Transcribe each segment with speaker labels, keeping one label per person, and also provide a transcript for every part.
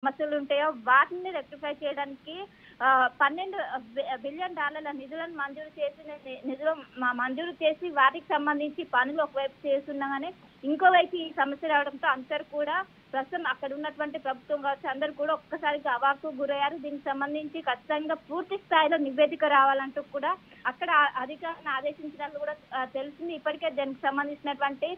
Speaker 1: సమస్యలు ఉంటాయో వాటిని రెక్టిఫై చేయడానికి $12 బిలియన్ నిధులను మంజూరు చేసి వాటికి సంబంధించి పనులు ఒకవైపు చేస్తున్నాగానే ఇంకోవైపు ఈ సమస్య రావడంతో అందరూ కూడా ప్రస్తుతం అక్కడ ఉన్నటువంటి ప్రభుత్వం కావచ్చు అందరూ కూడా ఒక్కసారిగా అవాకు గురయ్యారు. దీనికి సంబంధించి ఖచ్చితంగా పూర్తి స్థాయిలో నివేదిక రావాలంటూ కూడా అక్కడ అధికారులను ఆదేశించినట్లు కూడా తెలిసింది. ఇప్పటికే దానికి సంబంధించినటువంటి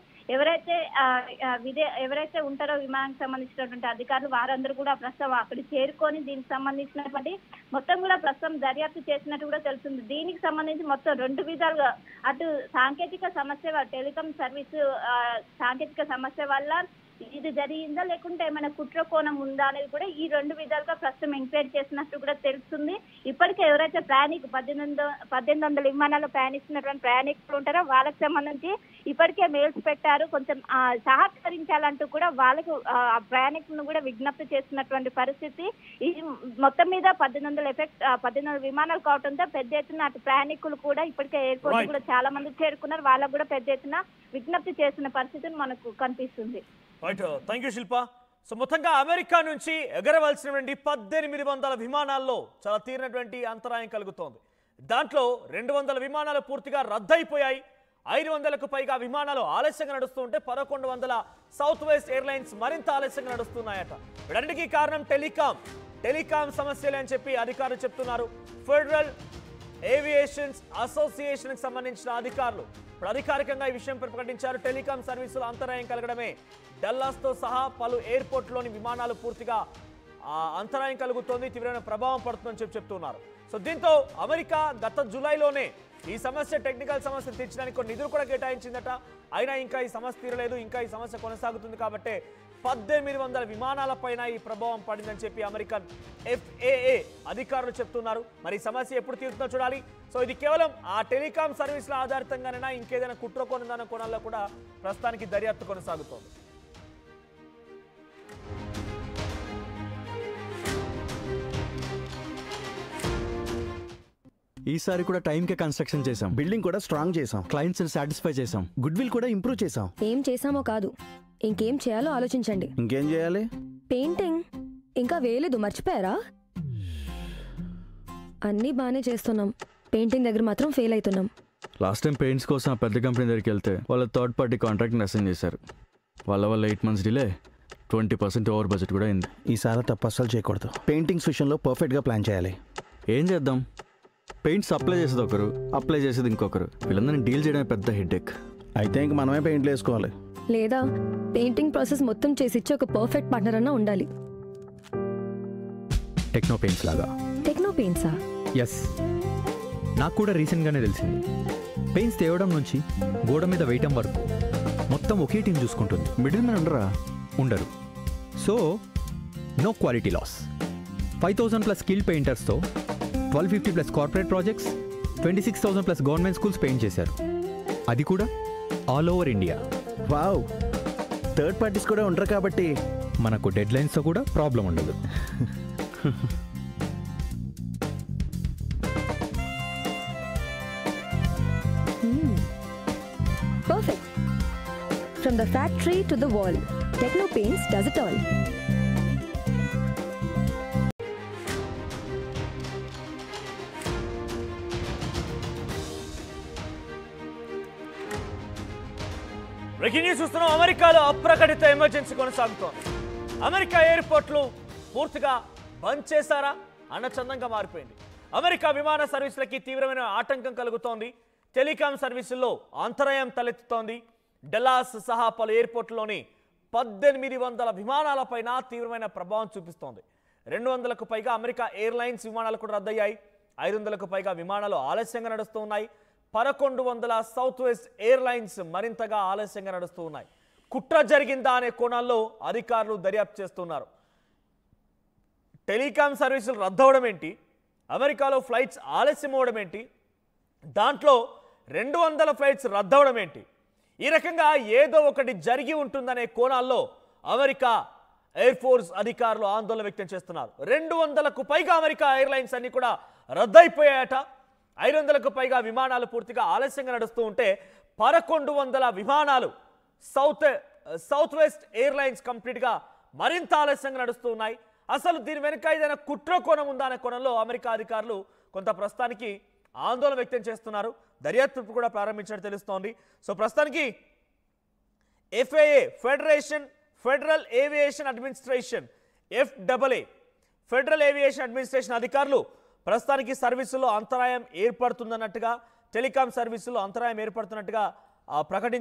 Speaker 1: ఎవరైతే ఉంటారో విమానానికి సంబంధించినటువంటి అధికారులు వారందరూ కూడా ప్రస్తుతం అక్కడ చేరుకొని దీనికి సంబంధించినటువంటి మొత్తం కూడా ప్రస్తుతం దర్యాప్తు చేసినట్టు కూడా తెలుస్తుంది. దీనికి సంబంధించి మొత్తం 2 విధాలుగా అటు సాంకేతిక సమస్య టెలికాం సర్వీసు సాంకేతిక సమస్య వల్ల ఇది జరిగిందా లేకుంటే ఏమైనా కుట్ర కోణం ఉందా అనేది కూడా ఈ 2 విధాలుగా ప్రస్తుతం ఎంక్వైరీ చేసినట్టు కూడా తెలుస్తుంది. ఇప్పటికే ఎవరైతే 1800 విమానాల్లో ప్రయాణిస్తున్నటువంటి ప్రయాణికులు ఉంటారో వాళ్ళకి సంబంధించి ఇప్పటికే మెయిల్స్ పెట్టారు. కొంచెం సహకరించాలంటూ కూడా వాళ్ళకు ప్రయాణికులను కూడా విజ్ఞప్తి చేస్తున్నటువంటి పరిస్థితి. ఇది మొత్తం మీద 1800 విమానాలు కావడంతో పెద్ద ఎత్తున అటు ప్రయాణికులు కూడా ఇప్పటికే ఎయిర్పోర్ట్ కూడా చాలా మంది చేరుకున్నారు. వాళ్ళకు కూడా పెద్ద ఎత్తున విజ్ఞప్తి చేస్తున్న పరిస్థితి మనకు కనిపిస్తుంది.
Speaker 2: Right, thank you Shilpa. So మొత్తంగా అమెరికా నుంచి ఎగరవలసినటువంటి 1800 విమానాల్లో చాలా తీరినటువంటి అంతరాయం కలుగుతోంది. దాంట్లో 200 విమానాలు పూర్తిగా రద్దయిపోయాయి. 500కు పైగా విమానాలు ఆలస్యంగా నడుస్తుంటే 1100 సౌత్ వెస్ట్ ఎయిర్లైన్స్ మరింత ఆలస్యంగా నడుస్తున్నాయట. వీటన్నిటికీ కారణం టెలికాం సమస్యలే అని చెప్పి అధికారులు చెప్తున్నారు. ఫెడరల్ ఏవియేషన్స్ అసోసియేషన్ కి సంబంధించిన అధికారులు అధికారికంగా ఈ విషయం ప్రకటించారు. టెలికాం సర్వీసులు అంతరాయం కలగడమే డల్లాస్తో సహా పలు ఎయిర్పోర్ట్లోని విమానాలు పూర్తిగా అంతరాయం కలుగుతోంది, తీవ్రమైన ప్రభావం పడుతుందని చెప్తున్నారు. సో దీంతో అమెరికా గత జూలైలోనే ఈ సమస్య టెక్నికల్ సమస్య తీర్చడానికి కొన్ని నిధులు కూడా కేటాయించిందట. అయినా ఇంకా ఈ సమస్య తీరలేదు, ఇంకా ఈ సమస్య కొనసాగుతుంది. కాబట్టి 1800 విమానాలపైన ఈ ప్రభావం పడిందని చెప్పి అమెరికన్ FAA అధికారులు చెప్తున్నారు. మరి ఈ సమస్య ఎప్పుడు తీరుతుందో చూడాలి. సో ఇది కేవలం ఆ టెలికాం సర్వీసుల ఆధారితంగానైనా ఇంకేదైనా కుట్ర కోణందన్న కోణాల్లో కూడా ప్రస్తుతానికి దర్యాప్తు కొనసాగుతోంది.
Speaker 3: ఈసారి కూడా టైంకే కన్స్ట్రక్షన్ చేసాం,
Speaker 4: బిల్డింగ్ కూడా స్ట్రాంగ్ చేసాం,
Speaker 3: క్లయింట్స్ ని సాటిస్ఫై చేసాం,
Speaker 4: గుడ్ విల్ కూడా ఇంప్రూవ్ చేసాం.
Speaker 5: ఏం చేసామో కాదు, ఇంకేం చేయాలో ఆలోచించండి.
Speaker 4: ఇంకేం చేయాలి?
Speaker 5: పెయింటింగ్ ఇంకా వేయలేదు, మర్చిపోయారా? అన్నీ బాగానే చేస్తున్నాం, పెయింటింగ్ దగ్గర మాత్రం ఫెయిల్ అవుతున్నాం.
Speaker 3: లాస్ట్ టైం పెయింట్స్ కోసం ఆ పెద్ద కంపెనీ దగ్గరికి వెళ్తే వాళ్ళ థర్డ్ పార్టీ కాంట్రాక్ట్ని అసైన్ చేశారు. వాళ్ళ 8 months డిలే, 20% ఓవర్ బడ్జెట్ కూడా అయింది.
Speaker 4: ఈసారి తప్పు అస్సలు చేయకూడదు. పెయింటింగ్స్ విషయంలో పర్ఫెక్ట్గా ప్లాన్ చేయాలి.
Speaker 3: ఏం చేద్దాం, పెయింట్స్ అప్లై చేసేది ఒకరు, అప్లై చేసేది ఇంకొకరు, వీళ్ళందరినీ డీల్ చేయడమే పెద్ద హెడేక్.
Speaker 4: అయితే ఇంక మనమే పెయింట్లు వేసుకోవాలి.
Speaker 5: లేదా పెయింటింగ్ ప్రాసెస్ మొత్తం చేసి ఇచ్చే ఒక పర్ఫెక్ట్ పార్ట్నర్ అన్నా ఉండాలి.
Speaker 6: టెక్నో పెయింట్స్ లాగా.
Speaker 5: టెక్నో పెయింట్సా?
Speaker 6: ఎస్, నాకు కూడా రీసెంట్గానే తెలిసింది. పెయింట్స్ తేవడం నుంచి గోడ మీద వేయటం వరకు మొత్తం ఒకే టీం చూసుకుంటుంది.
Speaker 3: మిడిల్ మ్యాన్
Speaker 6: ఉండరు. So no quality loss. 5000+ skill పెయింటర్స్తో 1250+ corporate projects, 26,000+ government schools paint చేశారు. అది కూడా all over India.
Speaker 4: Wow, third parties కూడా ఉండరు కాబట్టి
Speaker 6: మనకు డెడ్ లైన్స్తో కూడా ప్రాబ్లం ఉండదు.
Speaker 5: Perfect. From the factory to the wall, Techno Paints does it all.
Speaker 2: Breaking news చూస్తున్నాం. అమెరికాలో అప్రకటిత ఎమర్జెన్సీ కొనసాగుతోంది. అమెరికా ఎయిర్పోర్ట్లు పూర్తిగా బంద్ చేశారా అన్న చందంగా మారిపోయింది. అమెరికా విమాన సర్వీసులకి తీవ్రమైన ఆటంకం కలుగుతోంది. టెలికాం సర్వీసుల్లో అంతరాయం తలెత్తుతోంది. డల్లాస్ సహా పలు ఎయిర్పోర్ట్లోని 1800 విమానాలపైన తీవ్రమైన ప్రభావం చూపిస్తోంది. 200కు పైగా అమెరికా ఎయిర్లైన్స్ విమానాలు కూడా రద్దయ్యాయి. 500కు పైగా విమానాలు ఆలస్యంగా నడుస్తూ ఉన్నాయి. 1100 సౌత్ వెస్ట్ ఎయిర్లైన్స్ మరింతగా ఆలస్యంగా నడుస్తూ ఉన్నాయి. కుట్ర జరిగిందా అనే కోణాల్లో అధికారులు దర్యాప్తు చేస్తున్నారు. టెలికాం సర్వీసులు రద్దవడం ఏంటి, అమెరికాలో ఫ్లైట్స్ ఆలస్యం అవడం ఏంటి, దాంట్లో 200 ఫ్లైట్స్ రద్దవడం ఏంటి, ఈ రకంగా ఏదో ఒకటి జరిగి ఉంటుందనే కోణాల్లో అమెరికా ఎయిర్ ఫోర్స్ అధికారులు ఆందోళన వ్యక్తం చేస్తున్నారు. 200కు పైగా అమెరికా ఎయిర్లైన్స్ అన్ని కూడా రద్దయిపోయాయట. 500కు పైగా విమానాలు పూర్తిగా ఆలస్యంగా నడుస్తూ ఉంటే 1100 విమానాలు సౌత్ వెస్ట్ ఎయిర్లైన్స్ కంప్లీట్గా మరింత ఆలస్యంగా నడుస్తూ ఉన్నాయి. అసలు దీని వెనుక ఏదైనా కుట్ర కోణం ఉందా అనే కోణంలో అమెరికా అధికారులు కొంత ప్రస్తుతానికి ఆందోళన వ్యక్తం చేస్తున్నారు. దర్యాప్తు కూడా ప్రారంభించినట్టు తెలుస్తోంది. సో ప్రస్తుతానికి FAA federal aviation administration FAA federal aviation administration అధికారులు ప్రస్తుతానికి సర్వీసుల్లో అంతరాయం ఏర్పడుతుందన్నట్టుగా, టెలికాం సర్వీసుల్లో అంతరాయం ఏర్పడుతున్నట్టుగా ప్రకటించారు.